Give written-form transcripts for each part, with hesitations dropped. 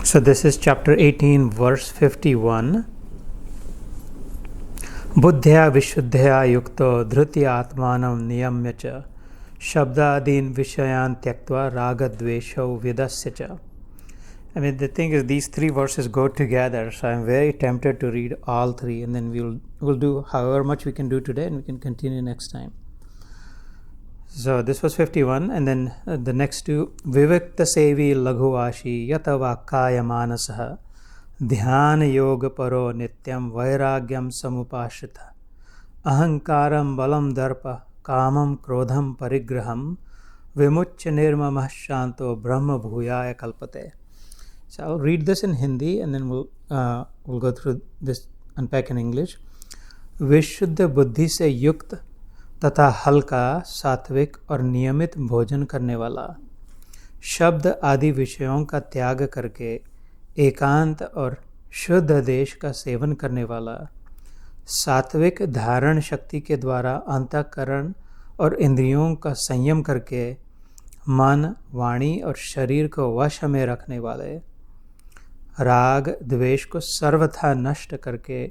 So this is chapter 18, verse 51. Buddhya vishuddhya yukto dhrutya atmanam niyamya cha shabdadin vishayan tyaktva ragadvesho vidasya cha. I mean, the thing is, these three verses go together, so I'm very tempted to read all three, and then we'll do however much we can do today, and we can continue next time. So this was 51, and then the next two, Vivikta Sevi Laghuvashi Yatavakaya Manasaha Dhyana Yoga Paro Nityam Vairagyam Samupashita Ahankaram Balam Darpa Kamam Krodham Parigraham Vimuchya Nirmamah Shanto Brahma Bhuyaya Kalpate. So I'll read this in Hindi, and then we'll go through this, unpack in English. Vishuddha Buddhi se yukt तथा हल्का सात्विक और नियमित भोजन करने वाला, शब्द आदि विषयों का त्याग करके एकांत और शुद्ध देश का सेवन करने वाला, सात्विक धारण शक्ति के द्वारा अंतःकरण और इंद्रियों का संयम करके मन, वाणी और शरीर को वश में रखने वाले, राग द्वेष को सर्वथा नष्ट करके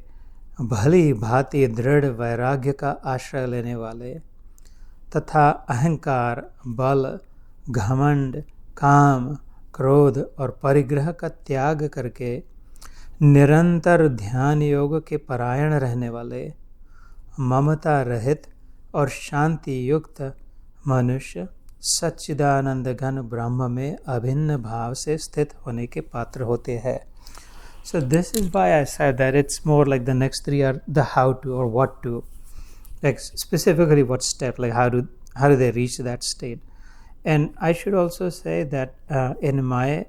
भली भांति दृढ़ वैराग्य का आश्रय लेने वाले, तथा अहंकार, बल, घमंड, काम, क्रोध और परिग्रह का त्याग करके निरंतर ध्यान योग के परायण रहने वाले, ममता रहित और शांति युक्त मनुष्य सच्चिदानंद घन ब्रह्म में अभिन्न भाव से स्थित होने के पात्र होते हैं. So this is why I said that it's more like the next three are the how to or what to, like specifically what step, like how do they reach that state. And I should also say that in my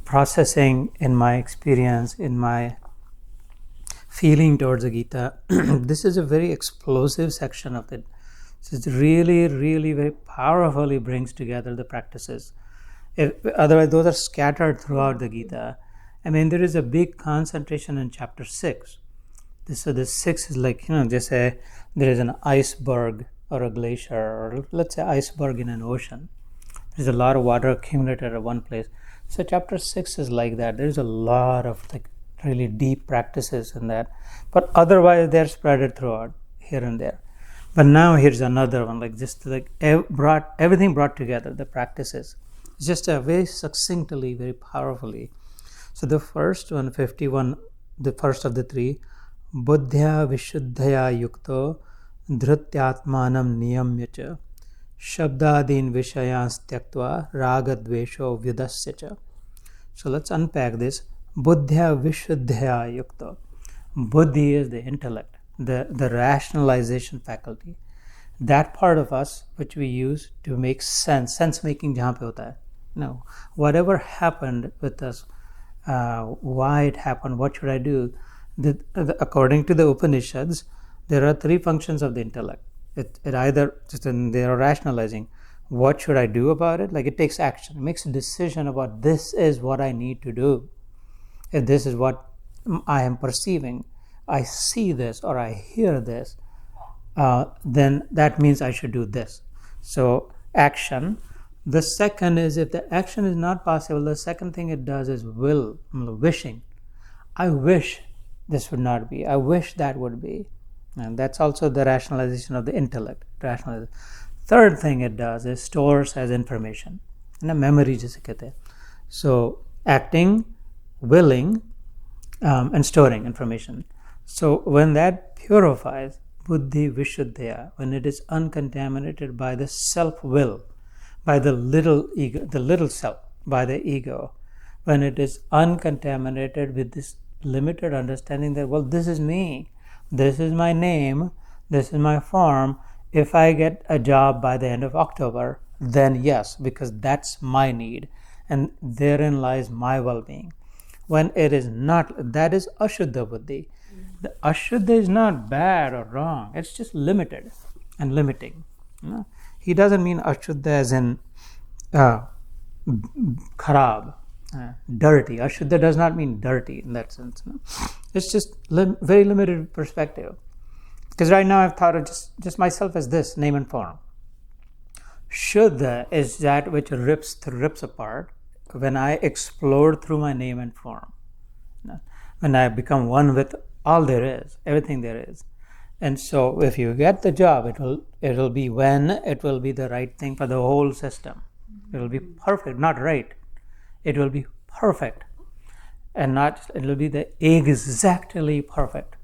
processing, in my experience, in my feeling towards the Gita, this is a very explosive section of it. So it really, really very powerfully brings together the practices. Otherwise, those are scattered throughout the Gita. I mean, there is a big concentration in chapter 6. So this 6 is like, just say there is an iceberg or a glacier, or let's say iceberg in an ocean. There's a lot of water accumulated at one place. So chapter 6 is like that. There's a lot of like really deep practices in that. But otherwise, they're spread throughout here and there. But now here's another one, like just like everything brought together, the practices. It's just a very succinctly, very powerfully. So the first one, 51, the first of the three, Buddhya Vishuddhaya Yukto Dhrutyatmanam Niyamya cha Shabdadin Vishayans Tyaktva Ragadvesho Vidasya cha. So let's unpack this. Buddhya Vishuddhaya Yukto. Buddhi is the intellect, the rationalization faculty. That part of us which we use to make sense making jahan pe hota hai. No, whatever happened with us, why it happened, what should I do? According to the Upanishads, there are three functions of the intellect. It either, they are rationalizing, what should I do about it? Like it takes action, it makes a decision about this is what I need to do. If this is what I am perceiving, I see this or I hear this, then that means I should do this. So action. The second is, if the action is not possible, the second thing it does is wishing. I wish this would not be. I wish that would be. And that's also the rationalization of the intellect. Third thing it does is stores as information. Memory jise kehte hain. So acting, willing, and storing information. So when that purifies, buddhi vishuddhya, when it is uncontaminated by the self-will, by the little ego, the little self, by the ego, when it is uncontaminated with this limited understanding that, well, this is me, this is my name, this is my form. If I get a job by the end of October, then yes, because that's my need, and therein lies my well-being. When it is not, that is ashuddha buddhi. The ashuddha is not bad or wrong, it's just limited and limiting. He doesn't mean ashuddha as in kharab, dirty. Ashuddha does not mean dirty in that sense. It's just very limited perspective. Because right now I've thought of just myself as this, name and form. Shuddha is that which rips apart when I explode through my name and form, when I become one with all there is, everything there is. And so if you get the job, it will be when it will be the right thing for the whole system. It will be perfect, not right. It will be perfect, and not it will be the exactly perfect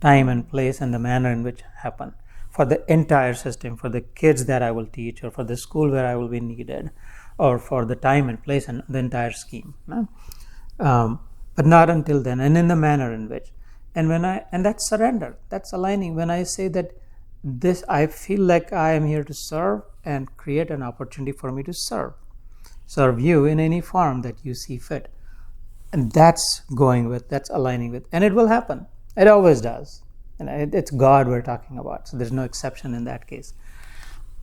time and place and the manner in which happen for the entire system, for the kids that I will teach, or for the school where I will be needed, or for the time and place and the entire scheme. But not until then, and in the manner in which. And that's surrender, that's aligning. When I say that this, I feel like I am here to serve and create an opportunity for me to serve you in any form that you see fit. And that's aligning with, and it will happen. It always does. And it's God we're talking about, so there's no exception in that case.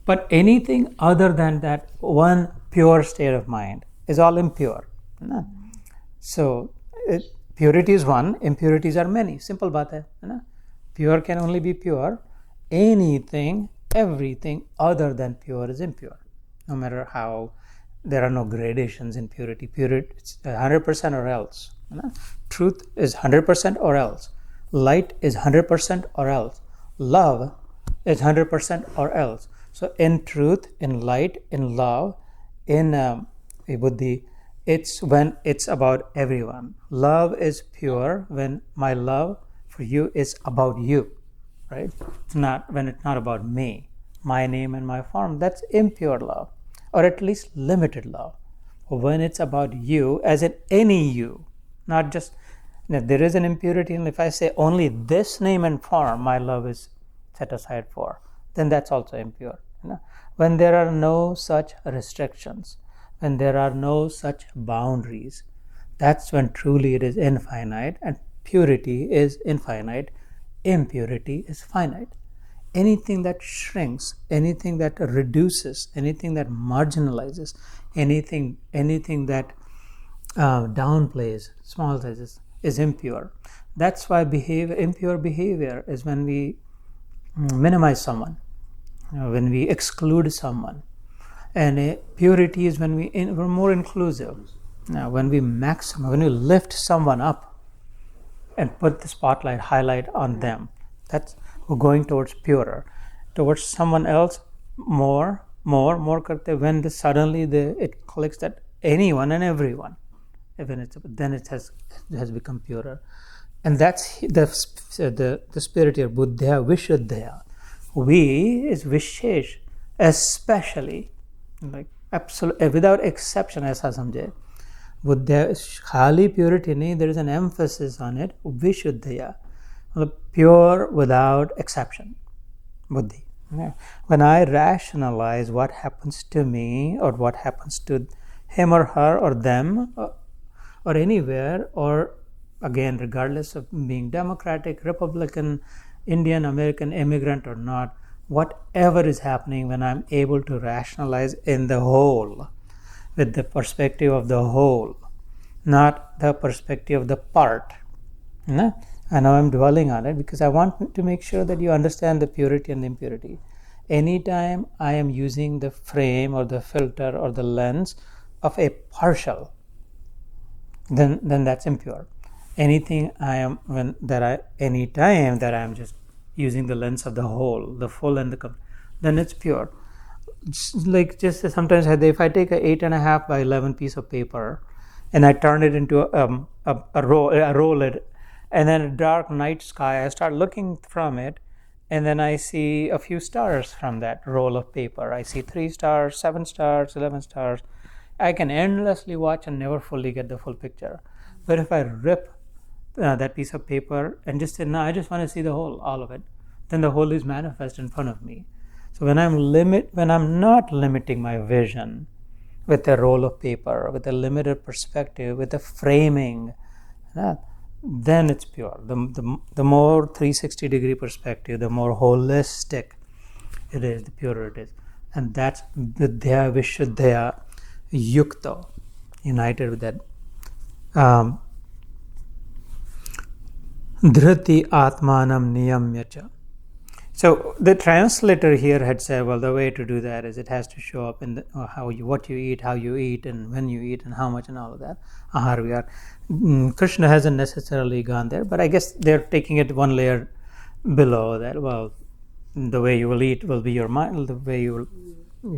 But anything other than that one pure state of mind is all impure. So purity is one, impurities are many. Simple baat hai. Pure can only be pure. Anything, everything other than pure is impure. No matter how, there are no gradations in purity. Purity is 100% or else. Truth is 100% or else. Light is 100% or else. Love is 100% or else. So in truth, in light, in love, in buddhi, it's when it's about everyone. Love is pure when my love for you is about you, right? It's not when it's not about me, my name and my form. That's impure love, or at least limited love. When it's about you, as in any you, not just, there is an impurity, and if I say only this name and form my love is set aside for, then that's also impure. When there are no such restrictions, when there are no such boundaries, that's when truly it is infinite, and purity is infinite, impurity is finite. Anything that shrinks, anything that reduces, anything that marginalizes, anything that downplays, small sizes, is impure. That's why impure behavior is when we minimize someone, when we exclude someone. And purity is when we're more inclusive. Now, when we lift someone up and put the spotlight, highlight on them, that's we're going towards purer, towards someone else more karte. When suddenly it clicks that anyone and everyone, then it has become purer. And that's the spirit here, buddhya vishuddhya. We is vishesh, especially, like absolute, without exception, aisa samjhe. Buddhya is khali purity nahi, there is an emphasis on it, vishuddhya, pure without exception, buddhi. When I rationalize what happens to me, or what happens to him or her or them, or anywhere, or again, regardless of being Democratic, Republican, Indian, American, immigrant or not, whatever is happening, when I'm able to rationalize in the whole, with the perspective of the whole, not the perspective of the part. I know I'm dwelling on it because I want to make sure that you understand the purity and the impurity. Anytime I am using the frame or the filter or the lens of a partial, then that's impure. Anytime that I am just using the lens of the whole, the full and the then it's pure. Just sometimes if I take a 8.5 by 11 piece of paper and I turn it into a roll it, and then a dark night sky, I start looking from it, and then I see a few stars from that roll of paper. I see 3 stars, 7 stars, 11 stars. I can endlessly watch and never fully get the full picture. But if I rip that piece of paper and just say, no, I just want to see the whole, all of it, then the whole is manifest in front of me. So when I'm not limiting my vision with a roll of paper, with a limited perspective, with a framing, then it's pure. The more 360-degree perspective, the more holistic it is, the purer it is. And that's vidya vishuddhya yukta, united with that. Dhriti atmanam niyamya cha. So the translator here had said, well, the way to do that is it has to show up in what you eat, how you eat, and when you eat, and how much, and all of that. Ahar vihar. Krishna hasn't necessarily gone there, but I guess they're taking it one layer below that. Well, the way you will eat will be your mind, the way your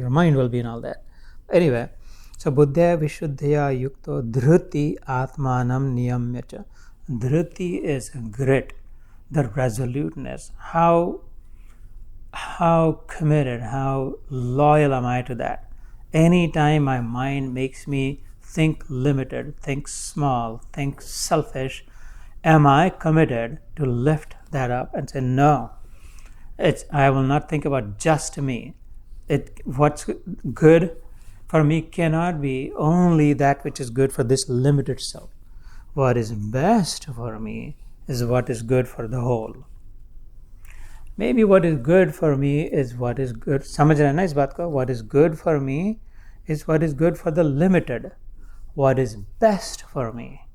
mind will be, and all that. Anyway, so buddhya vishuddhya yukto dhruti atmanam niyamyacha. Dhruti is grit, the resoluteness. How committed, how loyal am I to that? Anytime my mind makes me think limited, think small, think selfish, am I committed to lift that up and say, no, I will not think about just me. What's good for me cannot be only that which is good for this limited self. What is best for me is what is good for the whole. Maybe what is good for me is what is good. समझ रहे हैं ना इस बात को? What is good for me is what is good for the limited. What is best for me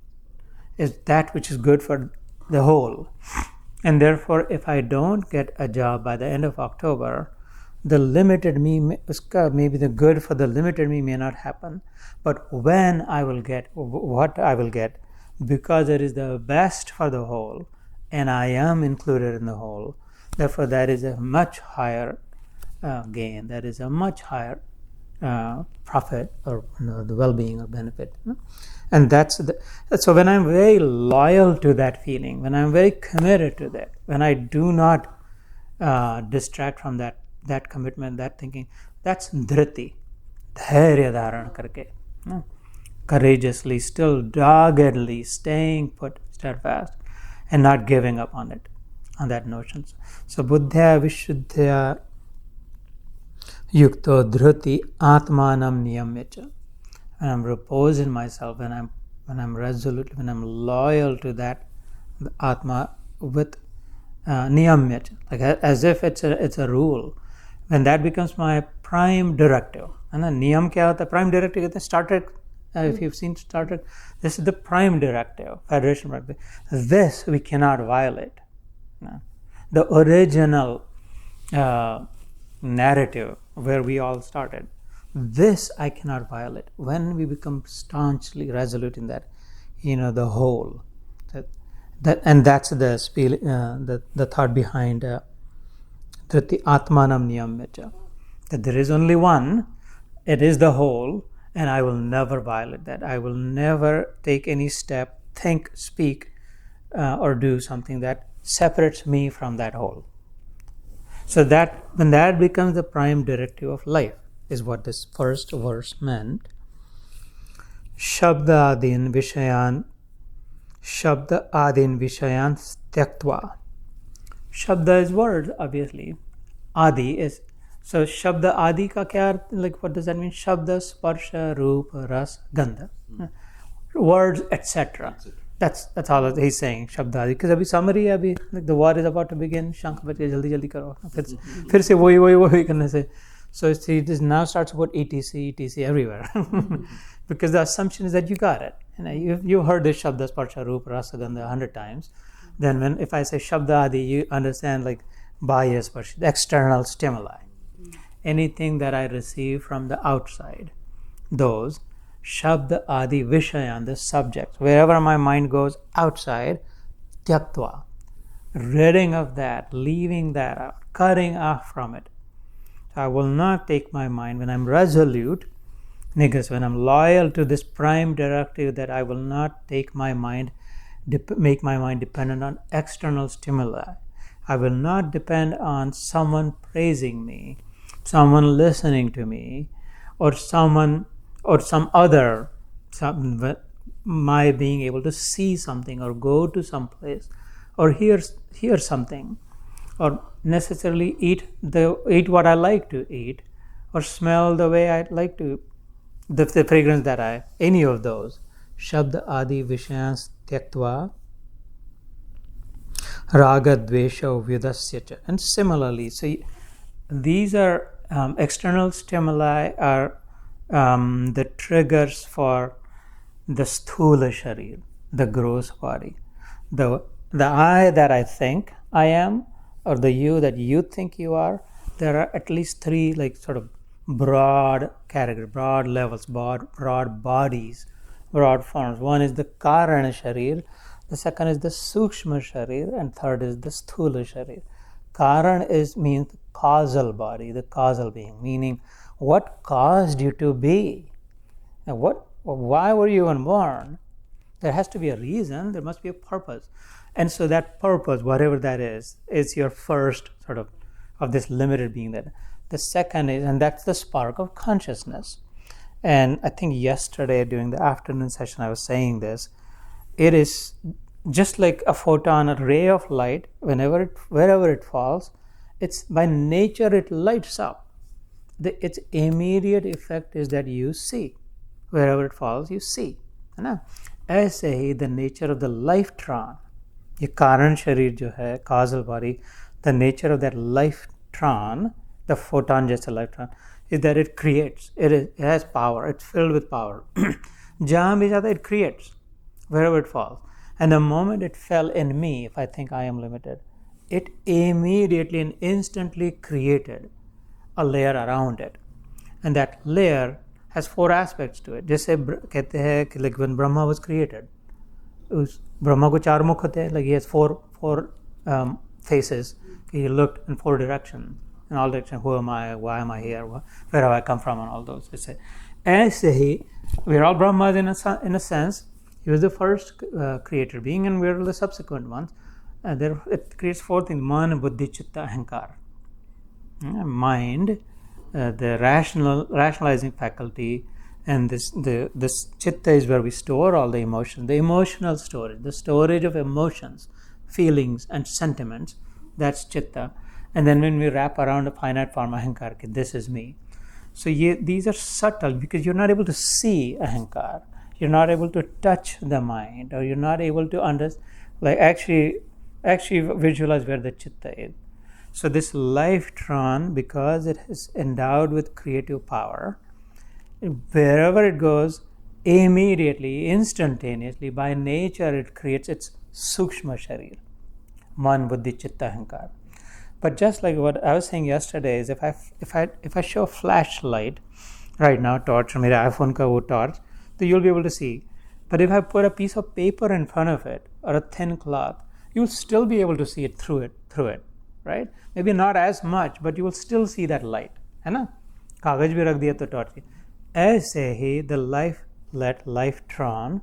is that which is good for the whole. And therefore, if I don't get a job by the end of October, the limited me, maybe the good for the limited me may not happen. But when I will get what I will get, because it is the best for the whole, and I am included in the whole, therefore that is a much higher gain, that is a much higher profit, or the well-being or benefit. And so when I'm very loyal to that feeling, when I'm very committed to that, when I do not distract from that commitment, that thinking, that's dhriti, dhairya dharan karke, courageously, still doggedly staying put, steadfast, and not giving up on it, on that notion. So buddhya vishuddhya yukto dhruti atmanam niyamyacha. When I'm reposed in myself, when I'm resolute, when I'm loyal to that atma with niyamyacha, like as if it's a rule, when that becomes my prime directive. And then niyam kya hota? Prime directive, Star Trek. If you've seen Star Trek, this is the prime directive, Federation directive. This we cannot violate. The original narrative where we all started, this I cannot violate. When we become staunchly resolute in that, the whole, and that's the thought behind the atmanam niyamyacha, that there is only one, it is the whole, and I will never violate that. I will never take any step, think, speak, or do something that separates me from that whole. So that when that becomes the prime directive of life, is what this first verse meant. Shabda adin vishayan tyaktva. Shabda is word, obviously. Adi is, so Shabda Adi ka kya, like what does that mean? Shabda, Sparsha, Rupa, Ras, Gandha. Words, etc. That's all he's saying, Shabda Adi. Because abhi summary hai, abhi, like the war is about to begin, Shankh baj ke jaldi jaldi karo. Fir se wohi karne se. So this now starts about etc everywhere. Because the assumption is that you got it. You heard this Shabda, Sparsha, Rupa, Rasa, Gandha 100 times. Then if I say Shabda Adi, you understand like bias, the external stimuli. Anything that I receive from the outside, those Shabda Adi Vishayan, the subjects, wherever my mind goes outside, Tyaktva, ridding of that, leaving that out, cutting off from it. So I will not take my mind, when I'm resolute, nigas, when I'm loyal to this prime directive, that I will not take my mind, make my mind dependent on external stimuli. I will not depend on someone praising me, someone listening to me, or some other, my being able to see something or go to some place or hear something, or necessarily eat what I like to eat, or smell the way I like to, the fragrance that any of those. Shabda Adi Vishayans Tyaktva Raga Dvesha Vyudasya. And similarly, so these are external stimuli are the triggers for the sthula sharir, the gross body. The I that I think I am, or the you that you think you are, there are at least three like sort of broad categories, broad levels, broad bodies, broad forms. One is the Karana Sharir, the second is the Sukshma Sharir, and third is the Sthula Sharir. Karan means the causal body, the causal being, meaning what caused you to be. And why were you even born? There has to be a reason, there must be a purpose. And so that purpose, whatever that is your first sort of this limited being. That the second is, and that's the spark of consciousness. And I think yesterday during the afternoon session I was saying this, it is just like a photon, a ray of light, wherever it falls, it's by nature it lights up. Its immediate effect is that you see. Wherever it falls, you see. है ऐसे ही the nature of the life-tron, ये कारण शरीर जो है, causal body, the nature of that life-tron, the photon जैसा life-tron, is that it creates. It has power. It's filled with power. जहाँ भी जाता, it creates. Wherever it falls. And the moment it fell in me, if I think I am limited, it immediately and instantly created a layer around it. And that layer has four aspects to it. जैसे कहते हैं कि like when Brahma was created, उस ब्रह्मा को चार मुख होते हैं, like he has four faces. He looked in four directions, in all directions. Who am I? Why am I here? Where have I come from? And all those. ऐसे ही we are all Brahmas in a sense. He was the first creator being, and we are the subsequent ones. There it creates four things: man, buddhi, chitta, ahankar. Mind, the rationalizing faculty, and this chitta is where we store all the emotions, the emotional storage, the storage of emotions, feelings, and sentiments. That's chitta. And then when we wrap around a finite form, ahankar, this is me. So these are subtle because you're not able to see ahankar. You're not able to touch the mind, or you're not able to understand, like actually visualize where the chitta is. So this life-tron, because it is endowed with creative power, wherever it goes, immediately, instantaneously, by nature, it creates its sukshma sharir, man, buddhi, chitta, ahankar. But just like what I was saying yesterday is, if I show a flashlight right now, torch, or मेरे iPhone का वो torch, so you'll be able to see. But if I put a piece of paper in front of it, or a thin cloth, you'll still be able to see it through it, right? Maybe not as much, but you will still see that light, है ना? कागज भी रख दिया तो torch. ऐसे ही the life-tron,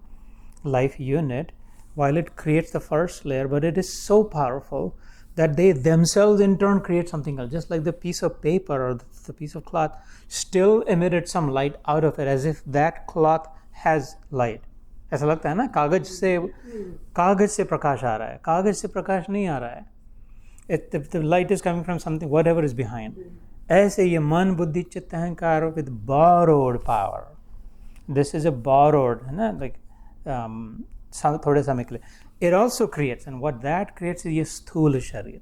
life unit, while it creates the first layer, but it is so powerful that they themselves in turn create something else. Just like the piece of paper or the piece of cloth still emitted some light out of it, as if that cloth has light. ऐसा लगता है ना, कागज से प्रकाश आ रहा है, कागज से प्रकाश नहीं आ रहा है. The light is coming from something, whatever is behind. ऐसे ये मन, बुद्धि, चित्त, अहंकार with borrowed power. This is a borrowed, है ना, like थोड़े समय के लिए. It also creates, and what that creates is ये स्थूल शरीर,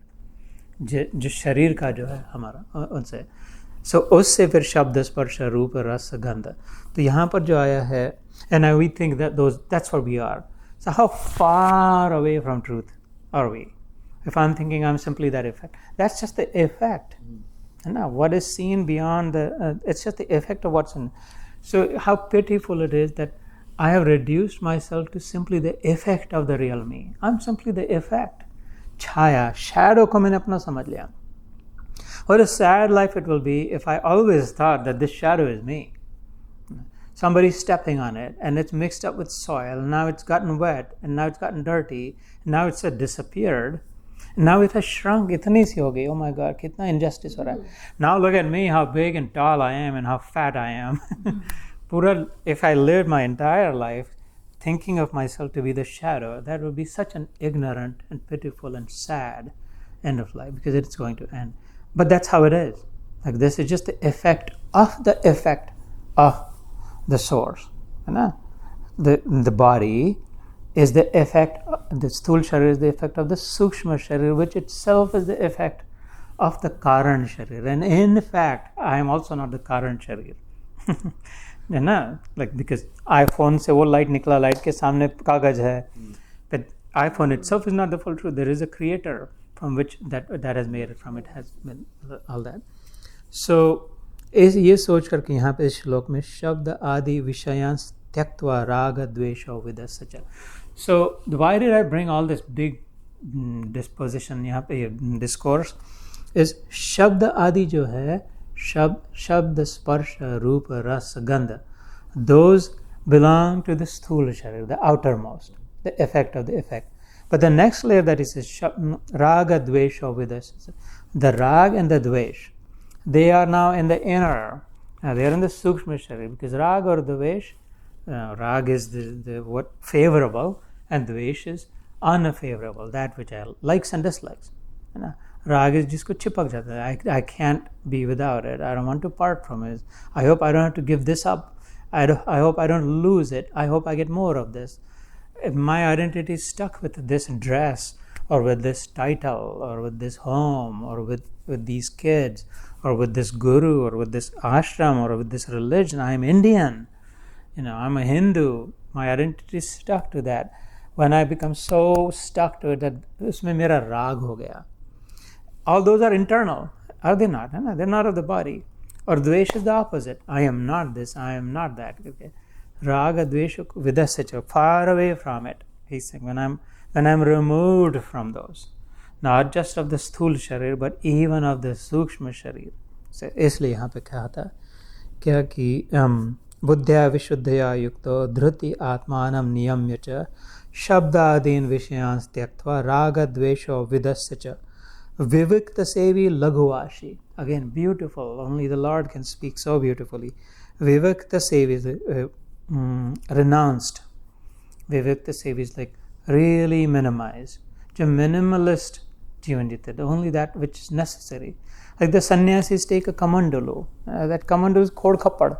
जो शरीर का जो है हमारा उनसे. So उससे फिर शब्द, स्पर्श, रूप, रस, गंध. तो यहाँ पर जो आया है, and we think that that's what we are. So how far away from truth are we? If I'm thinking I'm simply that effect, that's just the effect. And now what is seen beyond it's just the effect of what's in. So how pitiful it is that I have reduced myself to simply the effect of the real me. I'm simply the effect. Chaya, shadow को मैंने अपना समझ लिया. What a sad life it will be if I always thought that this shadow is me. Somebody's stepping on it, and it's mixed up with soil, and now it's gotten wet, and now it's gotten dirty, and now it's disappeared. Now it has shrunk, itni si ho gayi. Oh my God, kitna injustice ho raha hai. Now look at me, how big and tall I am and how fat I am. If I lived my entire life thinking of myself to be the shadow, that would be such an ignorant and pitiful and sad end of life, because it's going to end. But that's how it is. Like this is just the effect of the source. The body is the effect, the sthul sharir is the effect of the sukshma sharir, which itself is the effect of the karan sharir. And in fact, I am also not the karan sharir. Like because iPhone से वो light निकला, light के सामने कागज है. But iPhone itself is not the full truth. There is a creator from which that has made it from, it has been all that. So ये सोच करके यहाँ पे इस श्लोक में शब्द आदि विषयांस त्यक्त्वा राग द्वेषो विदस्य च. So why did I bring all this big disposition यहाँ पे discourse is शब्द आदि जो है शब्द स्पर्श रूप रस गंध, those belong to the sthula sharir, the outermost, the effect of the effect. But the next layer that is raga dvesha vidasya, the rag and the dvesh, they are now in the inner, they are in the sukshma sharir, because rag or dvesh, rag is the what favorable and dvesh is unfavorable, that which I likes and dislikes. Rag is jisko chipak jata hai, I can't be without it, I don't want to part from it, I hope I don't have to give this up, I hope I don't lose it, I hope I get more of this. If my identity is stuck with this dress or with this title or with this home or with these kids or with this guru or with this ashram or with this religion, I am Indian, I'm a Hindu, my identity is stuck to that. When I become so stuck to it that usme mera rag ho gaya. All those are internal, are they not? They're not of the body. Or dvesh is the opposite. I am not this, I am not that. Okay. Raga dvesha vidasya, far away from it. He's saying when I'm removed from those, not just of the sthul sharir, but even of the sukshma sharir. So इसलिए यहाँ पे क्या आता है क्या कि बुद्ध्या विशुद्धया युक्तो धृति आत्मानं नियम्य च शब्दादीन विषयांस त्यक्त्वा राग द्वेषो विदस्य च विविक्त सेवी लघुवाशी. Again, beautiful. Only the Lord can speak so beautifully. Vivikta sevi is renounced. Vivikta sevi is like really minimized. जो minimalist जीवन जीते, only that which is necessary. Like the sannyasis take a kamandalu. That kamandalu is khod khappad.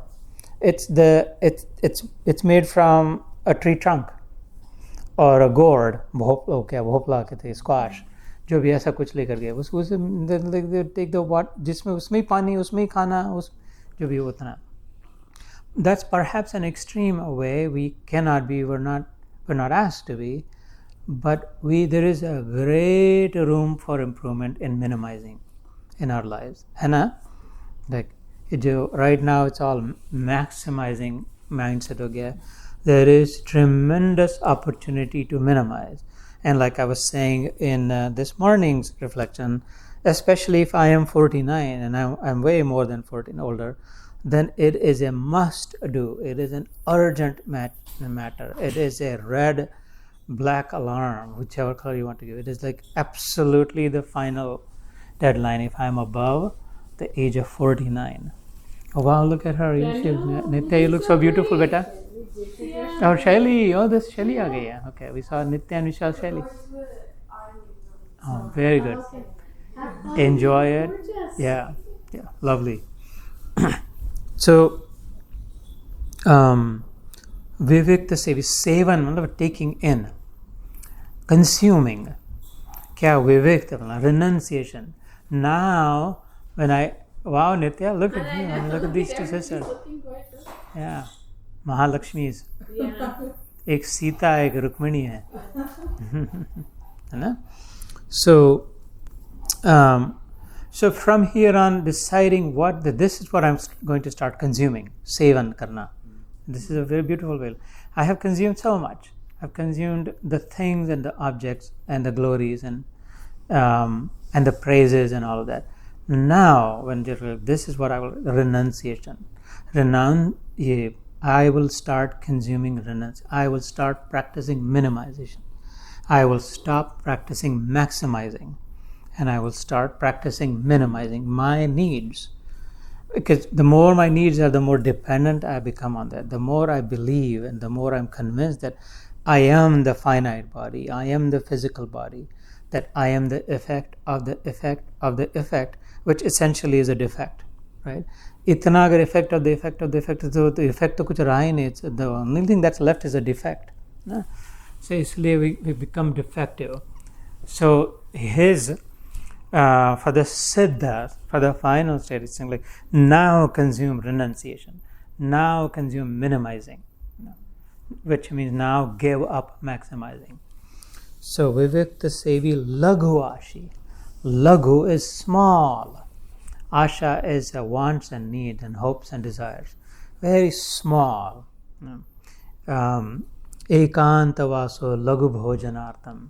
It's made from a tree trunk or a gourd. Bhopal कहते हैं, squash. जो भी ऐसा कुछ लेकर गया उसको टेक द वाट, जिसमें उसमें ही पानी उसमें ही खाना, उस जो भी उतना. That's perhaps an extreme way. We cannot be, we're not asked to be, but there is a great room for improvement in minimizing in our lives. है ना? Like right now it's all maximizing mindset हो गया. There is tremendous opportunity to minimize. And like I was saying in this morning's reflection, especially if I am 49 and I'm way more than 14 older, then it is a must do. It is an urgent matter. It is a red, black alarm, whichever color you want to give. It is like absolutely the final deadline if I'm above the age of 49. Oh wow, look at her. Nitya, you look so beautiful, beta. Oh, Shaili. Oh, this Shaili aa gayi hai. Okay, we saw Nitya and we saw Shaili. Oh, very good. Enjoy it. Yeah, lovely. So, Vivikta Sevi, Sevan, taking in, consuming. Kya Vivikta, renunciation. Now, wow, Nitya, look at me, look at these two sisters. Yeah, Mahalakshmis. एक सीता एक रुक्मिणी है, है ना? So from here on, deciding this is what I'm going to start consuming, sevan karna. This is a very beautiful way. I have consumed so much. I've consumed the things and the objects and the glories and the praises and all of that. Now, this is what I will, renunciation. I will start consuming renunciation. I will start practicing minimization. I will stop practicing maximizing. And I will start practicing minimizing my needs. Because the more my needs are, the more dependent I become on that. The more I believe and the more I'm convinced that I am the finite body, I am the physical body, that I am the effect of the effect of the effect, which essentially is a defect, right? Itna agar effect of the effect of the effect, so the effect to kuch raha hi nahi, the only thing that's left is a defect. So isliye we become defective. So for the siddha, for the final state, it's like now consume renunciation, now consume minimizing, which means now give up maximizing. So vivikta sevi laghuvashi. Lagu is small. Asha is wants and needs and hopes and desires. Very small. Ekantavaso lagu bhojanartam.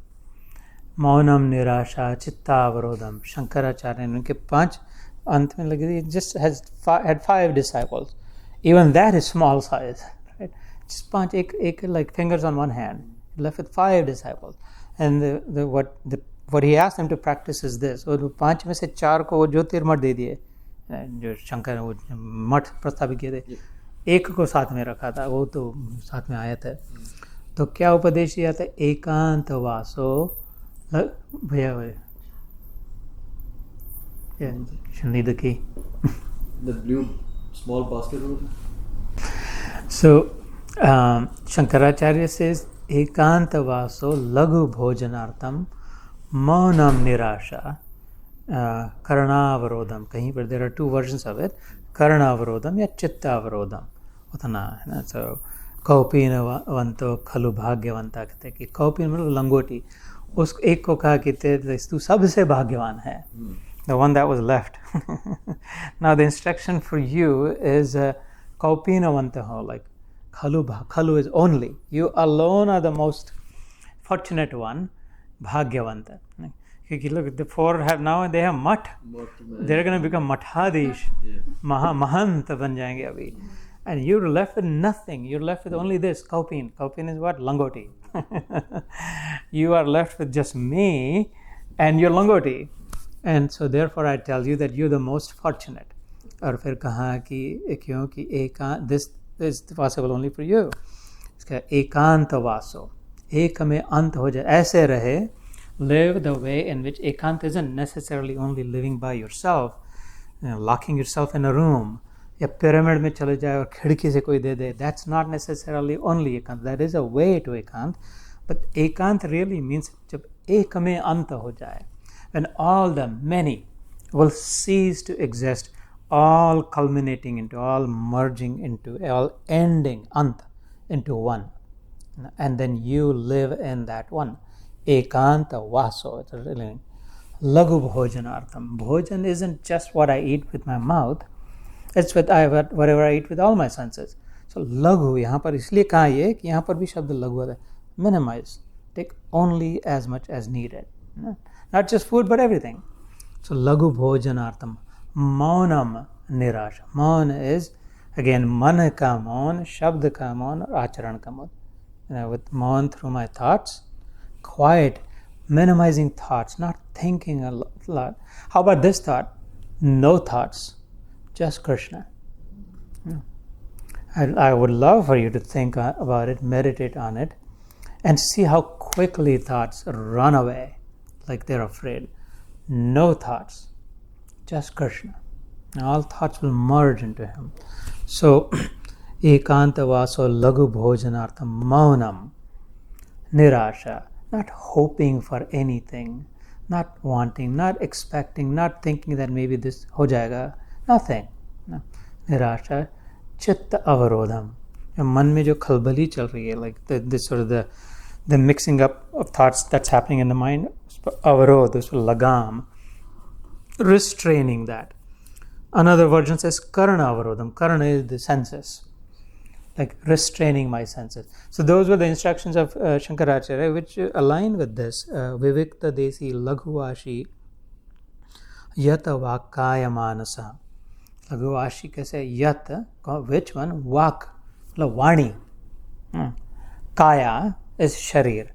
Maunam nirasha chittavarodham. Shankaracharya, उनके 5 अंत में लगे, it just had 5 disciples. Even that is small size, right? Just 5, like fingers on one hand. Left with 5 disciples. And what he asked them to practice is this. और 5 में से 4 को वो ज्योतिर्मठ दे दिए, जो शंकर वो मठ प्रस्तावित किए थे, 1 को साथ में रखा था, वो तो साथ में आया था. तो क्या उपदेश दिया था? एकांत वासो. भैया need the key. The blue small basket. So Shankaracharya says ekanta vaso lagu bhojanartam maunam nirasha karnavarodham. Kahin par there are 2 versions of it. Karnavarodham ya chittavarodham. Utana है ना. So कौपीन वंतो खलु भाग्यवंता कहते कि कौपीन मतलब लंगोटी. उस एक को कहा कि तू सबसे भाग्यवान है. The one that was left. Now the instruction for you is kaupina vantaho, like khalu is only. You alone are the most fortunate one, bhagyavanta. Look, the 4 have now, they have mat. They're going to become mathadish. Mahanta ban jayenge abhi. And you're left with nothing. You're left with only this, kaupin. Kaupin is what? Langoti. You are left with just me and your langoti. And so therefore I tell you that you're the most fortunate. और फिर कहा कि क्योंकि एकांत, this is possible only for you. इसका एकांत वासो, एक में अंत हो जाए, ऐसे रहे. Live the way in which ekant isn't necessarily only living by yourself, locking yourself in a room, या pyramid में चले जाए और खिड़की से कोई दे दे. That's not necessarily only ekant. That is a way to ekant. But ekant really means जब एक में अंत हो जाए. When all the many will cease to exist, all culminating into, all merging into, all ending, ant, into one. And then you live in that one. Ekanta vaso. It's really lagu bhojanartham. Bhojan isn't just what I eat with my mouth. It's whatever I eat with all my senses. So lagu, यहाँ पर इसलिए कहा ये कि यहाँ पर भी शब्द लघु आता है. Minimize. Take only as much as needed. Not just food, but everything. So, lagu bhojanartham, maunam nirasha. Maun is, again, man ka maun, shabd ka maun, or acharan ka maun. With maun through my thoughts, quiet, minimizing thoughts, not thinking a lot. How about this thought? No thoughts, just Krishna. I would love for you to think about it, meditate on it, and see how quickly thoughts run away. Like they're afraid. No thoughts, just Krishna. And all thoughts will merge into him. So, ekanta vaso lagu bhojanartham maunam nirasha. Not hoping for anything, not wanting, not expecting, not thinking that maybe this ho jayega. Nothing. No. Nirasha chitta avarodham. मन में जो खलबली चल रही है, like this sort of the mixing up of thoughts that's happening in the mind, avarod, this lagam, restraining that. Another version says karna avarodham. Karna is the senses, like restraining my senses. So those were the instructions of Shankaracharya, which align with this. Vivikta desi laghuvashi yata vakaya manasa. Laghuvashi kaise yata, which one? Vak, vani. Kaya is sharir,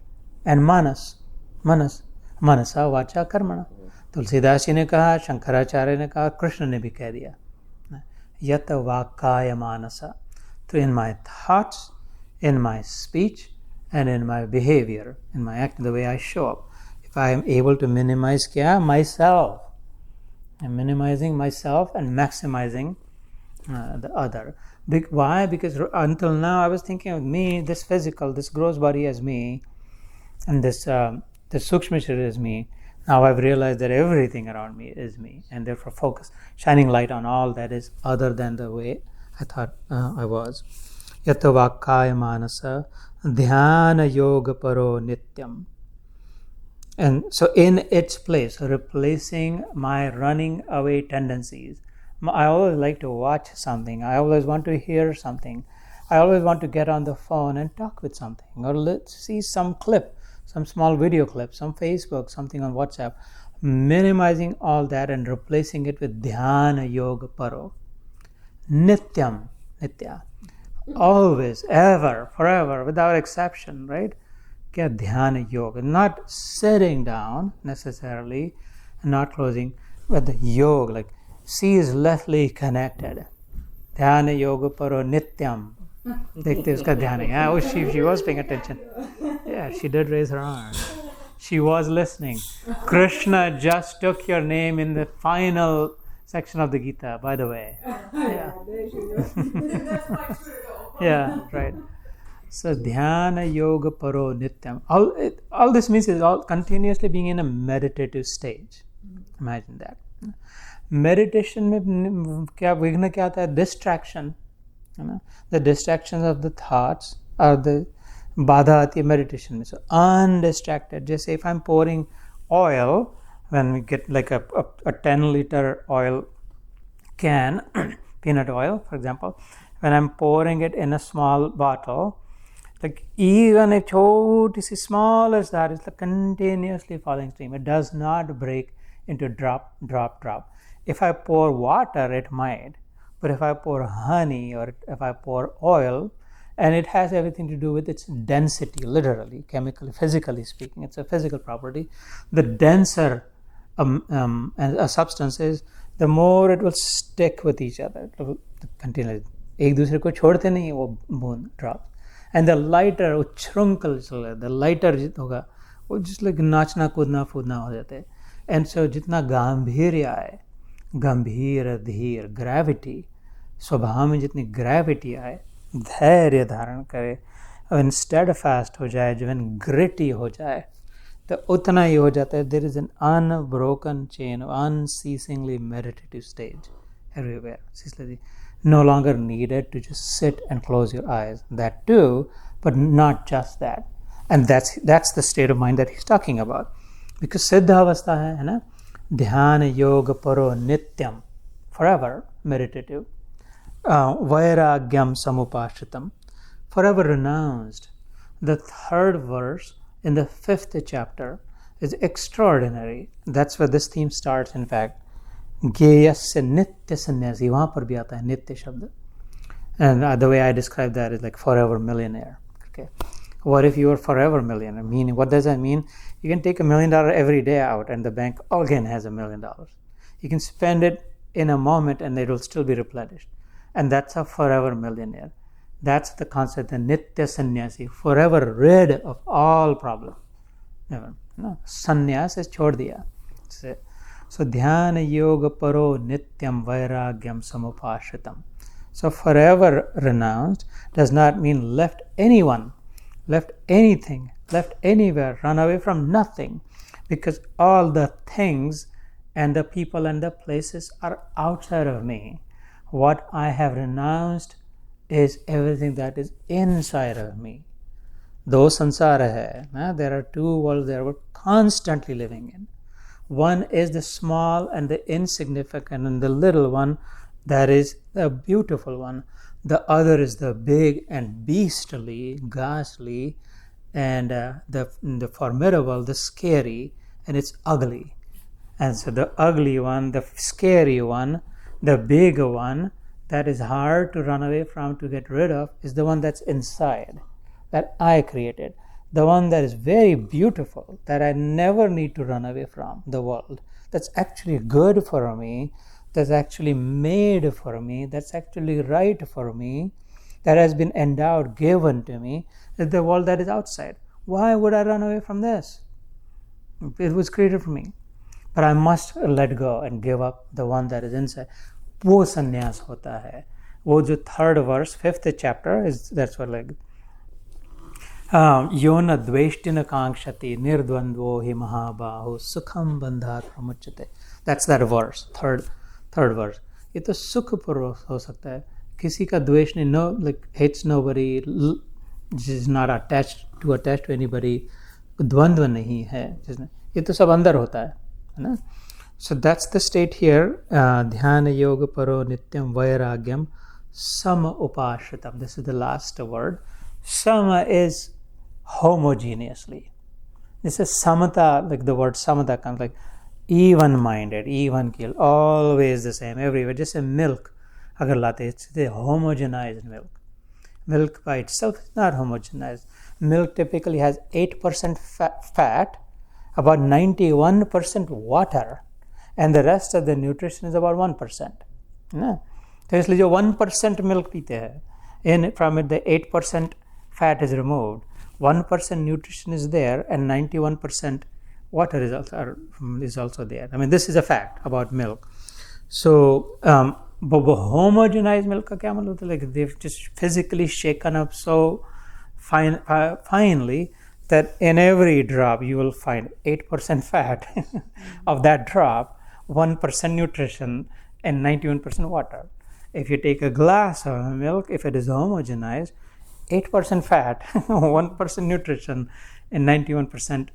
and manasa vacha karmana. Tulsidas ji ने कहा, शंकराचार्य ने कहा, कृष्ण ने भी कह दिया, यत वाक्काय मानसा. So in my thoughts, in my speech, and in my behavior, in my act, the way I show up, if I am able to minimize myself, I'm minimizing myself and maximizing the other. Why? Because until now I was thinking of me, this physical, this gross body as me, and this sukshma sharira as me. Now I've realized that everything around me is me, and therefore focus, shining light on all that is other than the way I thought I was. Yata vakkaya manasa dhyana yoga paro nityam. And so in its place, replacing my running away tendencies. I always like to watch something. I always want to hear something. I always want to get on the phone and talk with something, or let's see some clip, some small video clip, some Facebook, something on WhatsApp. Minimizing all that and replacing it with dhyana yoga paro. Nityam, nitya. Always, ever, forever, without exception, right? Kya dhyana yoga. Not sitting down necessarily, not closing, but the yoga, like ceaselessly connected. Dhyana yoga paro nityam. Dekhte uska dhyana. Yeah, oh, she was paying attention. Yeah, she did raise her arm. She was listening. Krishna just took your name in the final section of the Gita, by the way. Yeah. Yeah, right. So dhyana yoga paro nityam. All this means is all continuously being in a meditative stage. Imagine that. Meditation में क्या विघ्न क्या आता है? Distraction. The distractions of the thoughts are the बाधा आती है meditation में. So undistracted. Just if I'm pouring oil, when we get like a 10-liter oil can, peanut oil, for example, when I'm pouring it in a small bottle, like even a choti si small as that is like continuously falling stream. It does not break into drop, drop, drop. If I pour water, it might. But if I pour honey or if I pour oil, and it has everything to do with its density, literally, chemically, physically speaking, it's a physical property. The denser a substance is, the more it will stick with each other. It will continually. एक दूसरे को छोड़ते नहीं वो बूंद drops. And the lighter, वो छृंखल चल the lighter होगा, वो just like नाचना कूदना फूदना हो जाते हैं. And so जितना गांभीर्य आए, गंभीर धीर, gravity, स्वभाव में जितनी gravity आए, धैर्य धारण करे, when steadfast हो जाए, when gritty हो जाए, तो उतना ही हो जाता है. There is an unbroken chain of unceasingly meditative stage everywhere. No longer needed to just sit and close your eyes. That too, but not just that. And that's the state of mind that he's talking about. Because siddha avastha hai na? Dhyana yoga paro nityam, forever meditative. Vairagyam samupashitam, forever renounced. The third verse in the 5th chapter is extraordinary. That's where this theme starts, in fact. Geyasya nitya sanyasi, wahan par bhi aata hai nitya shabd. And the way I describe that is like forever millionaire. Okay, what if you are forever millionaire? Meaning, what does that mean? You can take $1 million every day out and the bank again has $1 million. You can spend it in a moment and it will still be replenished. And that's a forever millionaire. That's the concept, the nitya sanyasi, forever rid of all problems. Never. No. Sanyas is chhod diya. So dhyana yoga paro nityam vairagyam samupashitam. So forever renounced does not mean left anyone, left anything, left anywhere, run away from nothing, because all the things and the people and the places are outside of me. What I have renounced is everything that is inside of me. Though sansara hai, there are two worlds that we're constantly living in. One is the small and the insignificant and the little one, that is the beautiful one. The other is the big and beastly, ghastly, and the formidable, the scary, and it's ugly. And so the ugly one, the scary one, the big one, that is hard to run away from, to get rid of, is the one that's inside, that I created. The one that is very beautiful, that I never need to run away from, the world, that's actually good for me, that's actually made for me, that's actually right for me, that has been endowed, given to me, is the world that is outside. Why would I run away from this? It was created for me. But I must let go and give up the one that is inside. वो संन्यास होता है. वो जो third verse, 5th chapter, is that's what like यो न द्वेष्टि न कांक्षति निर्द्वंद्वो हि महाबाहो सुखम बंधात प्रमुच्यते. That's that verse, third verse. ये तो सुखपूर्वक हो सकता है. किसी का द्वेष नहीं, no, like hates nobody, is not attached to anybody. द्वंद्व नहीं है जिसमें. ये तो सब अंदर होता है ना. So that's the state here. Dhyana yoga paro nityam vairagyam sama upashritam. This is the last word. Sama is homogeneously. This is samata, like the word samata comes like even-minded, even-keeled, always the same, everywhere. Just a milk. Agar late, it's the homogenized milk. Milk by itself is not homogenized. Milk typically has 8% fat, about 91% water, and the rest of the nutrition is about 1%. ना? तो इसलिए जो 1% milk पीते हैं, from it the 8% fat is removed, 1% nutrition is there, and 91% water is also there. I mean, this is a fact about milk. So, homogenized milk का क्या मतलब होता है? Like they've just physically shaken up so finely that in every drop you will find 8% fat of that drop, 1% nutrition, and 91% water. If you take a glass of milk, if it is homogenized, 8% fat, 1% nutrition, and 91%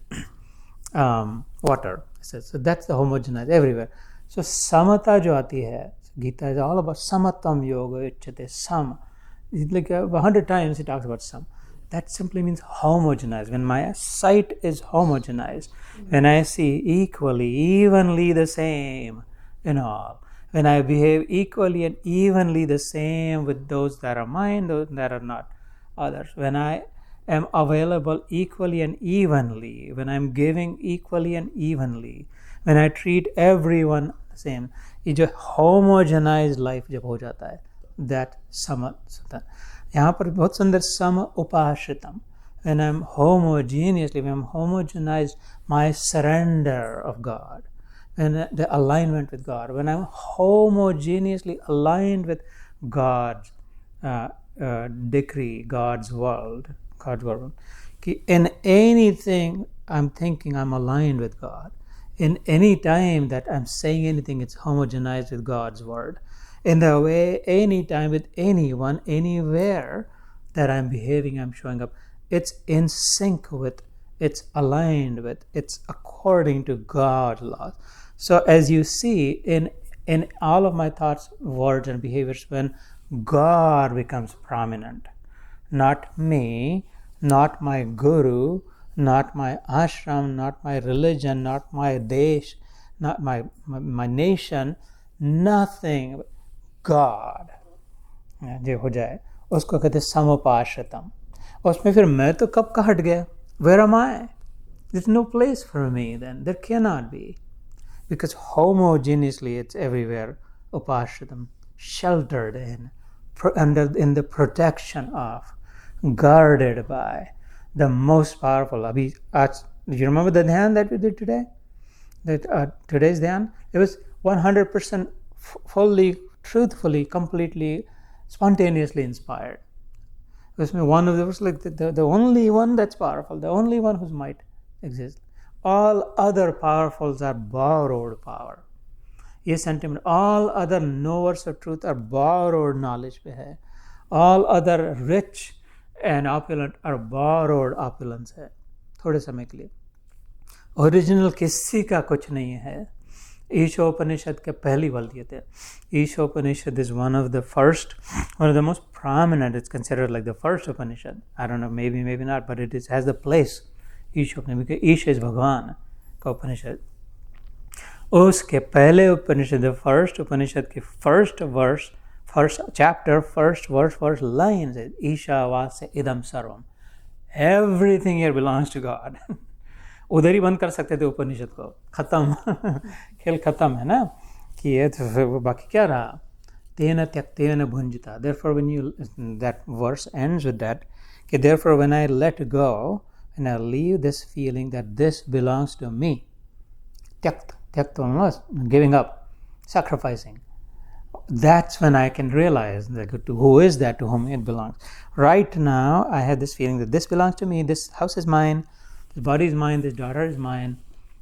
water. So that's the homogenized everywhere. So samata jo aati hai, Gita is all about samatam yoga uchyate, sam. Like 100 times he talks about sam. That simply means homogenized. When my sight is homogenized, when I see equally, evenly the same in all, when I behave equally and evenly the same with those that are mine, those that are not others, when I am available equally and evenly, when I'm giving equally and evenly, when I treat everyone the same, ये जो homogenized life जब हो जाता है, that samata. यहाँ पर बहुत सुंदर सम उपाश्रितम. When I'm homogeneously, when I'm homogenized, my surrender of God, and the alignment with God, when I'm homogeneously aligned with God's decree, God's world, कि in anything I'm thinking I'm aligned with God. In any time that I'm saying anything, it's homogenized with God's word. In the way, anytime with anyone, anywhere that I'm behaving, I'm showing up, it's in sync with, it's aligned with, it's according to God's laws. So as you see, in all of my thoughts, words, and behaviors, when God becomes prominent, not me, not my guru, not my ashram, not my religion, not my desh, not my nation, nothing, God जो हो जाए, उसको कहते हैं समुपाश्रितम. और उसमें फिर मैं तो कब का हट गया? Where am I? There's no place for me then. There cannot be. Because homogeneously it's everywhere. Upashritam, sheltered in the protection of, guarded by the most powerful. Abhi, do you remember the dhyan that we did today? Today's dhyan? It was 100% fully, truthfully, completely, spontaneously inspired. Because one of them was like the only one that's powerful, the only one whose might exists. All other powerfuls are borrowed power. ये sentiment, all other knowers of truth are borrowed knowledge पे है. All other rich and opulent are borrowed opulence है. थोड़े समय के लिए. Original किसी का कुछ नहीं है. Ishopanishad के पहली बल दिए थे. Ishopanishad is one of the most prominent. It's considered like the first Upanishad. I don't know, maybe not, but it has the place. Ishopanishad, because Isha is Bhagwan का Upanishad. उसके पहले Upanishad, the first Upanishad के first verse, first chapter, first verse, first line says Isha Vasya Idam Sarvam. Everything here belongs to God. उधर ही बंद कर सकते थे उपनिषद को, खत्म, खेल खत्म है ना, कि ये तो बाकी क्या रहा, तेन त्यक्तेन भुंजिता. Therefore when that verse ends with that, कि therefore when I let go and I leave this feeling that this belongs to me, tyakt, giving up, sacrificing, that's when I can realize that who is that to whom it belongs. Right now I have this feeling that this belongs to me, this house is mine, this body is mine, this daughter is mine,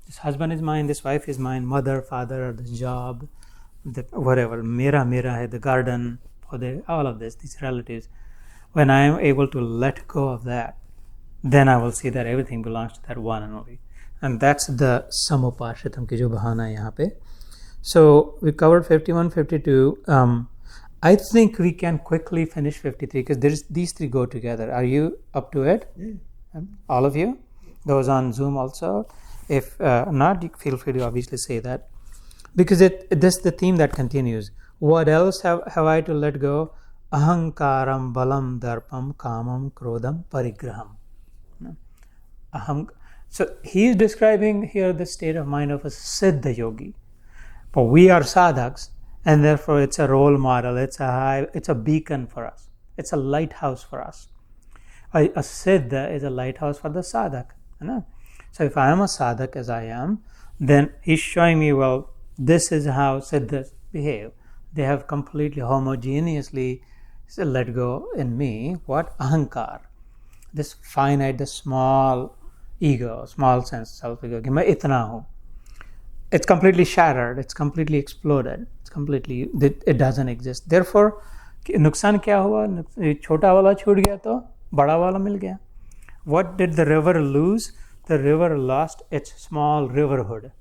this husband is mine, this wife is mine, mother, father, this job, whatever, mera hai, the garden, all of this, these relatives. When I am able to let go of that, then I will see that everything belongs to that one and only. And that's the samupashitam ki jo bahana hai yahan pe. So we covered 51, 52. I think we can quickly finish 53 because these three go together. Are you up to it? Yeah. All of you? Those on Zoom also? If not, you feel free to obviously say that. Because this is the theme that continues. What else have I to let go? Ahankaram balam darpam kamam krodam parigraham. So he is describing here the state of mind of a siddha yogi. But we are sadhaks, and therefore it's a role model, it's a beacon for us. It's a lighthouse for us. A siddha is a lighthouse for the sadhak. So if I am a sadhak as I am, then he's showing me, well, this is how siddhas behave. They have completely homogeneously let go in me what? Ahankar. This finite, the small ego, small sense, self-ego. Ki main itna hu. It's completely shattered. It's completely exploded. It doesn't exist. Therefore, नुकसान क्या हुआ? छोटा वाला छूट गया तो बड़ा वाला मिल गया. What did the river lose? The river lost its small riverhood.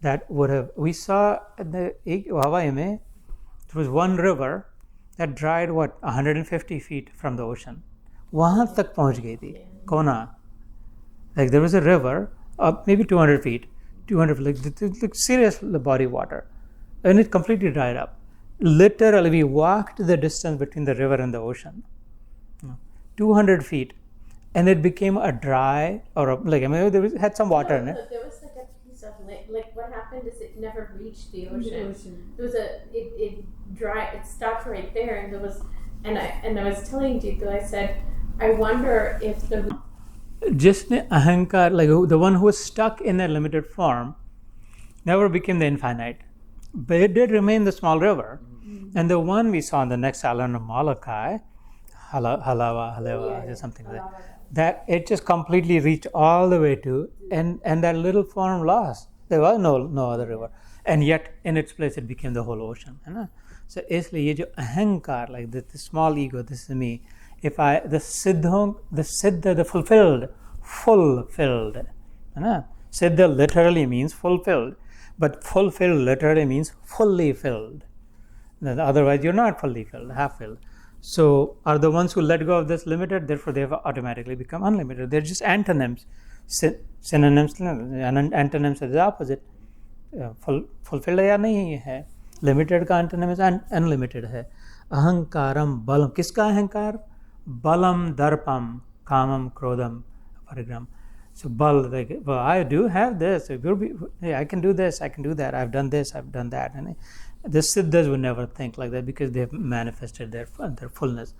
That would have, we saw in the Hawaii mein, there was one river that dried 150 feet from the ocean. वहाँ तक पहुँच गई थी, कोना. Like there was a river, maybe 200 feet, like serious body water, and it completely dried up. Literally, we walked the distance between the river and the ocean, 200 feet, and it became a dry, had some water in it. There was like a piece of like what happened is it never reached the ocean. There was it stopped right there, and there was, and I was telling Geeta, I said, I wonder if the Jisne ahankar, like the one who was stuck in a limited form, never became the infinite. But it did remain the small river. Mm-hmm. And the one we saw on the next island of Molokai, Halawa, something like that it just completely reached all the way to, and that little form lost. There was no other river. And yet, in its place, it became the whole ocean. So, isliye ye jo ahankar, like the small ego, this is me. If the siddha, the fulfilled. Siddha literally means fulfilled, but fulfilled literally means fully filled. Otherwise, you're not fully filled, half filled. So, are the ones who let go of this limited, therefore they have automatically become unlimited. They're just antonyms. Synonyms, antonyms is the opposite. Fulfilled या नहीं है. Limited का antonym is unlimited है. Ahankaram balam. किसका अहंकार? Balam darpam kamam krodam parigram. So bal, like, well, I do have this. I can do this. I can do that. I've done this. I've done that. And the siddhas would never think like that because they've manifested their fullness.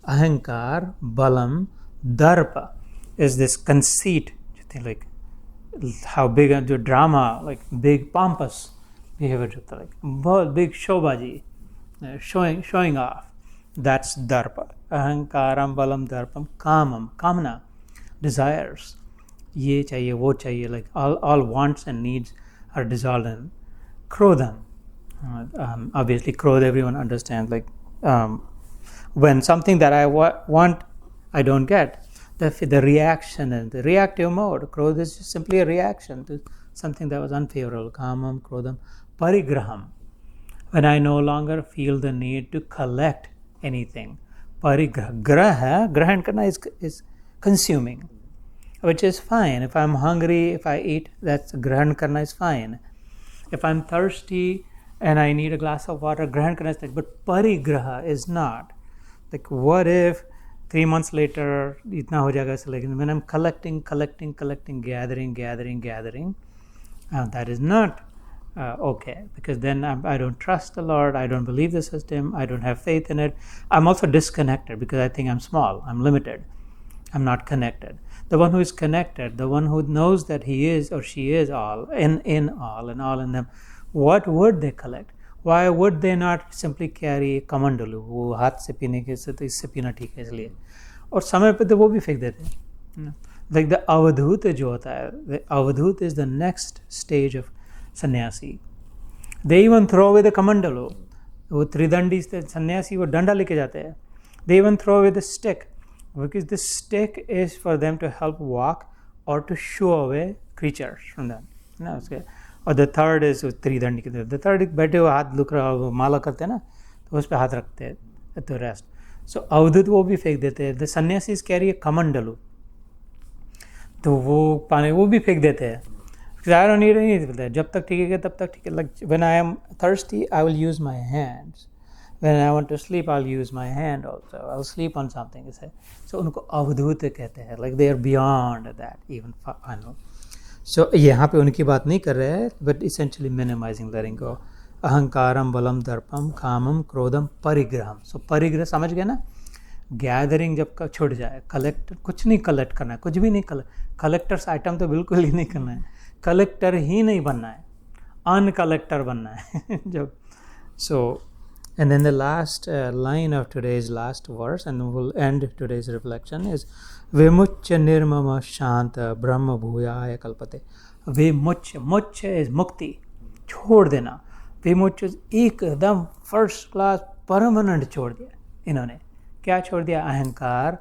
Ahankar, balam, darpa is this conceit. Like how big a drama, like big pompous behavior, like big showbaji, showing off. That's darpa. Ahankaram balam darpam kamam, kamna, desires. Ye chahiye, wo chahiye, like all wants and needs are dissolved in krodham. Obviously, krodh everyone understands. Like when something that I want, I don't get. The reaction and the reactive mode. Krodh is just simply a reaction to something that was unfavorable. Kamam, krodham, parigraham. When I no longer feel the need to collect anything. Grahan karna is consuming, which is fine. If I'm hungry, if I eat, that's grahan karna is fine. If I'm thirsty and I need a glass of water, grahan karna is fine. But parigraha is not. Like what if 3 months later, itna ho jayega, when I'm collecting, gathering, that is not okay, because then I don't trust the Lord, I don't believe the system, I don't have faith in it. I'm also disconnected because I think I'm small, I'm limited, I'm not connected. The one who is connected, the one who knows that he is or she is all, in all, and all in them, what would they collect? Why would they not simply carry kamandalu? वो हाथ से पीने के से तो इससे पीना ठीक है इसलिए, और समय पे तो वो भी फेंक देते हैं. Like the avadhut जो होता है, the avadhut is the next stage of sannyasi. They even throw away the kamandalu. वो त्रिदंडी सन्यासी वो डंडा लेके जाते हैं. They even throw away the stick, because the stick is for them to help walk or to shoo away creatures from that. ना उसके और the third is त्रिदंडी की तरफ. The third बैठे हुए हाथ लुक रहा हो माला करते हैं ना तो उस पर हाथ रखते हैं तो रेस्ट. सो अवधूत वो भी फेंक देते हैं. द सन्यासीज कैरी ए कमंडलू तो वो पानी वो भी फेंक देते हैं. I don't need anything. जब तक ठीक है तब तक ठीक है. Like when I am thirsty, I will use my hands. When I want to sleep, I'll use my hand also. I'll sleep on something. So उनको अवधूत कहते हैं. Like they are beyond that even. I know. So यहाँ पे उनकी बात नहीं कर रहे हैं, but essentially minimizing, letting go. अहंकारम बलम दर्पम कामम क्रोधम परिग्रहम. So परिग्रह समझ गए ना. गैदरिंग जब का छुट जाए, कलेक्टर कुछ नहीं कलेक्ट करना है, कुछ भी नहीं कलेक्टर्स आइटम तो बिल्कुल ही नहीं करना है. कलेक्टर ही नहीं बनना है, अनकलेक्टर बनना है. जब so and then the last line of today's last verse and we'll end today's reflection is vimuchya nirmama shanta brahma bhuyaya kalpate. Vimuchya is mukti, छोड़ देना. विमुच्य एकदम फर्स्ट क्लास परमानेंट छोड़ दिया इन्होंने. क्या छोड़ दिया? अहंकार,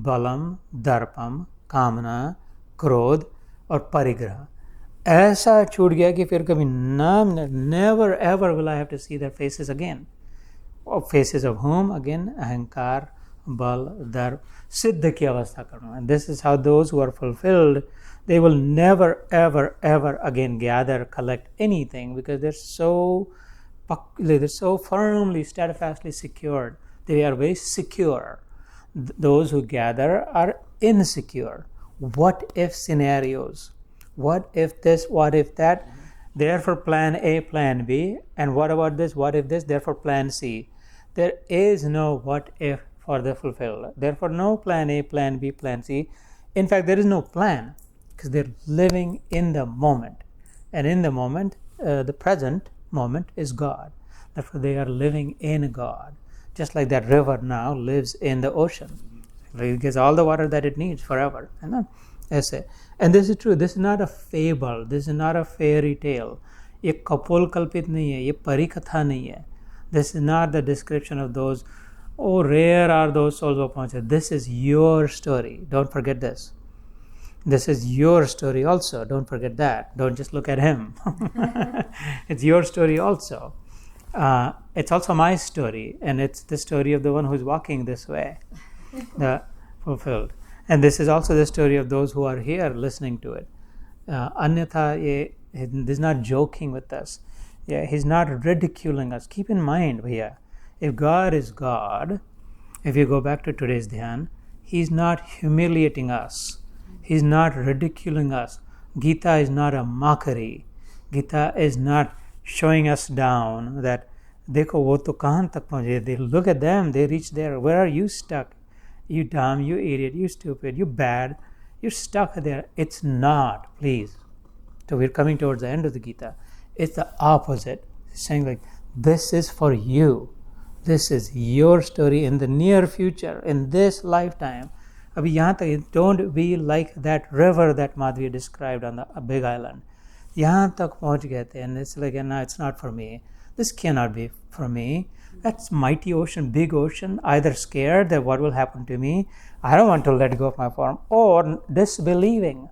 बलम, दर्पम, कामना, क्रोध और परिग्रह. ऐसा छूट गया कि फिर कभी नाम never ever will I have to see their faces again. और फेसेस ऑफ होम अगेन अहंकार, बल, दर्प, सिद्ध की अवस्था करना. This is how those who are fulfilled they will never ever again gather, collect anything because they're so firmly, steadfastly secured. They are very secure. Those who gather are insecure. What if scenarios? What if this? What if that? Therefore plan A, plan B. And what about this? What if this? Therefore plan C. There is no what if for the fulfilled. Therefore no plan A, plan B, plan C. In fact, there is no plan. Because they're living in the moment, and in the moment, the present moment is God. Therefore, they are living in God, just like that river now lives in the ocean. It gets all the water that it needs forever. And this is true. This is not a fable. This is not a fairy tale. ये कपोल कल्पित नहीं है. ये परिकथा नहीं है. This is not the description of those. Oh, rare are those souls who pਹੁंचे. This is your story. Don't forget this. This is your story also. Don't forget that. Don't just look at him. It's your story also. It's also my story, and it's the story of the one who's walking this way, the fulfilled. And this is also the story of those who are here listening to it. Anyatha, he's not joking with us. Yeah, he's not ridiculing us. Keep in mind, bhaiya, if God is God, if you go back to today's dhyan, he's not humiliating us. He's not ridiculing us. Gita is not a mockery. Gita is not showing us down that देखो वो तो कहाँ तक पहुँचे. They look at them. They reach there. Where are you stuck? You dumb. You idiot. You stupid. You bad. You're stuck there. It's not. Please. So we're coming towards the end of the Gita. It's the opposite. It's saying like this is for you. This is your story in the near future. In this lifetime. अभी यहाँ तक don't be like that river that Madhvi described on the big island. यहाँ तक पहुँच गए थे and it's like no, it's not for me. This cannot be for me. That's mighty ocean, big ocean. Either scared that what will happen to me, I don't want to let go of my form, or disbelieving.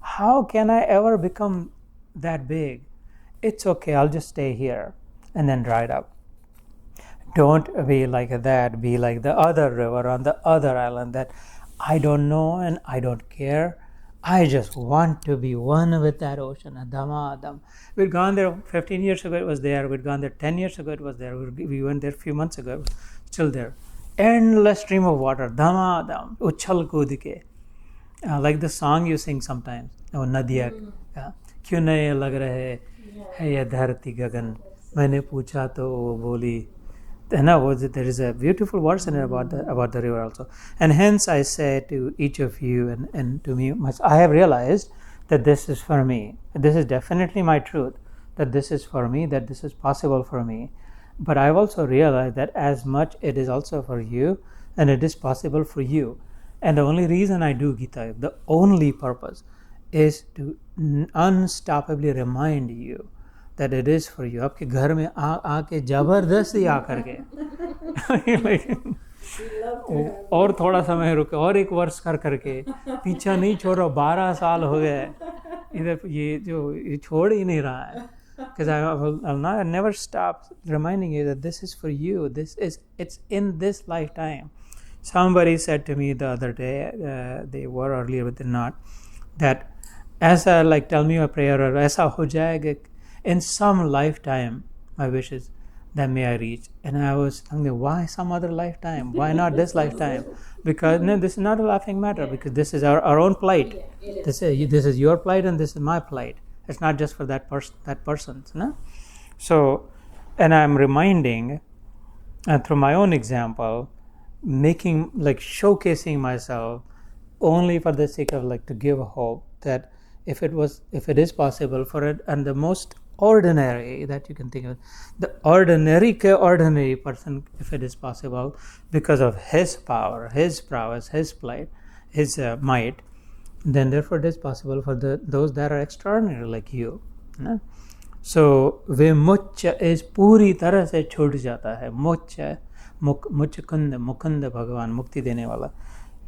How can I ever become that big? It's okay, I'll just stay here and then dry it up. Don't be like that. Be like the other river on the other island that I don't know and I don't care. I just want to be one with that ocean. Adhamadam. We'd gone there 15 years ago, it was there. We'd gone there 10 years ago, it was there. We went there a few months ago, still there. Endless stream of water. Dhamadam. Uchal kudike. Like the song you sing sometimes. Oh, Nadiyak. Kyun nahi lag rahe hai ye dharti gagan. Maine pucha to wo boli. There is a beautiful verse in it about the river also. And hence I say to each of you and to me, I have realized that this is for me. This is definitely my truth, that this is for me, that this is possible for me. But I've also realized that as much it is also for you and it is possible for you. And the only reason I do Gita, the only purpose, is to unstoppably remind you that it is for you. आपके घर में आके जबरदस्ती आकर के और थोड़ा समय रुके और एक वर्ष कर करके पीछा नहीं छोड़ो. 12 साल हो गए इधर ये छोड़ ही नहीं रहा है. Because I'll never stop reminding you that this is for you. It's in this lifetime. Somebody said to me the other day, they were earlier but they're not, that ऐसा like tell me a prayer or ऐसा हो जाएगा in some lifetime my wishes that may I reach. And I was thinking, why some other lifetime? Why not this lifetime? Because no, this is not a laughing matter, because this is our own plight. This is your plight and this is my plight. It's not just for that person's. No? So, and I'm reminding, through my own example, making like showcasing myself only for the sake of like to give hope that if it is possible for it, and the most ordinary that you can think of, the ordinary person, if it is possible, because of his power, his prowess, his plight, his might, then therefore it is possible for those that are extraordinary like you. ना? So विमुच्य is पूरी तरह से छूट जाता है. मुच्य मुचकुंद मुकुंद भगवान मुक्ति देने वाला,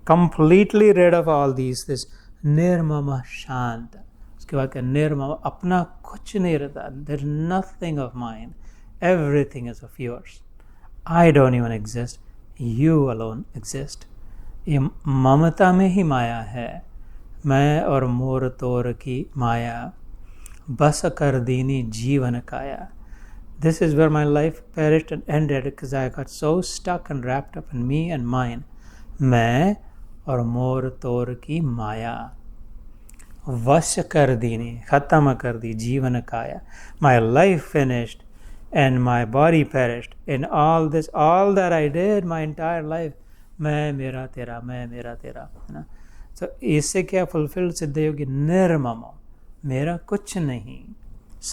completely rid of all these, this निर्मम शांत. उसके बाद क्या निर्मम, अपना कुछ नहीं रहता. There's nothing of mine, everything is of yours. I don't even exist, you alone exist. ये ममता में ही माया है, मैं और मोर तोर की माया, बस कर दीनी जीवन काया. This is where my life perished and ended, because I got so stuck and wrapped up in me and mine. मैं और मोर तोर की माया, वश कर दीनी, खत्म कर दी जीवन काया. My life finished and my body perished. In all this, all that I did my entire life, मैं मेरा तेरा, मैं मेरा तेरा, है ना. तो इससे क्या फुलफिल्ड सिद्ध योगी, निर्मम, मेरा कुछ नहीं,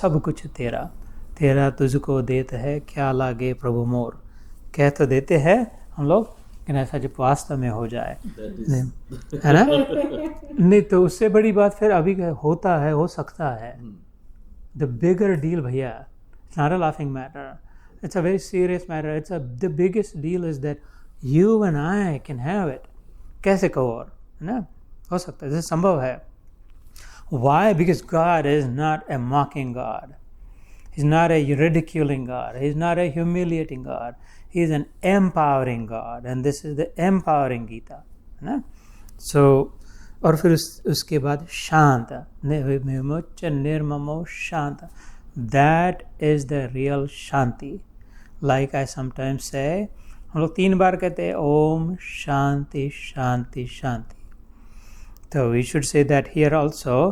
सब कुछ तेरा. तेरा तुझको देते है, क्या लागे प्रभु मोर. कह तो देते हैं हम लोग, लेकिन ऐसा जब वास्तव में हो जाए, है ना. नहीं तो उससे बड़ी बात फिर अभी होता है, हो सकता है. द बिगर डील भैया, it's not a laughing matter, it's a very serious matter. It's the biggest deal is that you and I can have it. कैसे कहो, और है ना, हो सकता है, संभव है. Why? Because God is not a mocking God. He's not a ridiculing God. He's not a humiliating God. He's an empowering God. And this is the empowering Gita. है ना. So, और फिर उसके बाद शांत, विमुच्य निर्ममो शांत. That is the real Shanti. Like I sometimes say, हम लोग 3 बार कहते हैं ओम शांति शांति शांति. तो we should say that here also,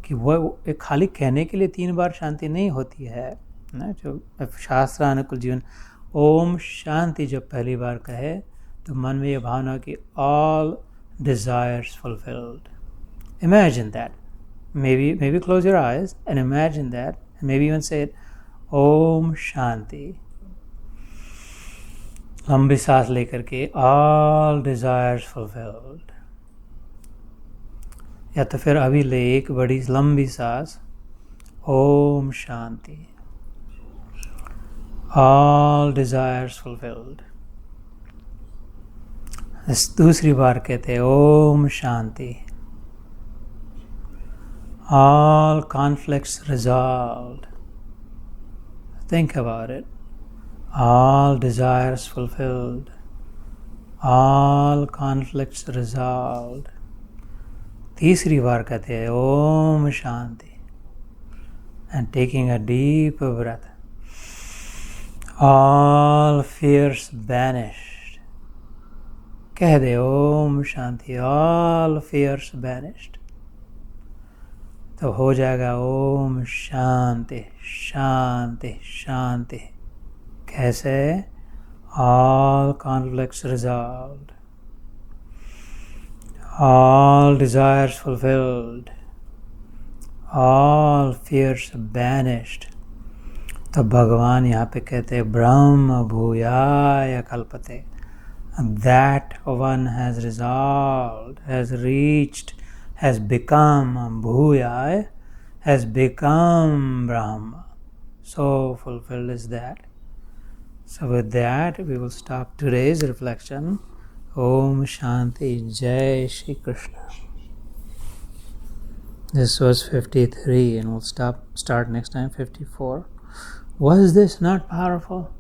कि वो खाली कहने के लिए 3 बार शांति नहीं होती है ना. जो शास्त्रानुकूल जीवन, ओम शांति जब पहली बार कहे तो मन में ये भावना कि all desires fulfilled. Imagine that. maybe close your eyes and imagine that, and maybe even say it, Om Shanti. लंबी सांस लेकर के, ऑल डिजायर्स फुलफिल्ड. या तो फिर अभी ले एक बड़ी लंबी सांस, Om Shanti, all desires fulfilled. दूसरी बार कहते हैं Om Shanti, all conflicts resolved. Think about it. All desires fulfilled, all conflicts resolved. तीसरी बार कहते हैं ओम शांति, and taking a deep breath, all fears banished. कह दे Om Shanti, all fears banished. तो हो जाएगा ओम शांति शांति शांति. कैसे? all conflicts resolved, all desires fulfilled, all fears banished. तो भगवान यहाँ पे कहते हैं ब्रह्म भूयाय कल्पते. That one has resolved, has reached, has become bhuyai, has become Brahma. So fulfilled is that. So with that we will stop today's reflection. Om Shanti. Jai Shri Krishna. This was 53, and we'll start next time 54. Was this not powerful?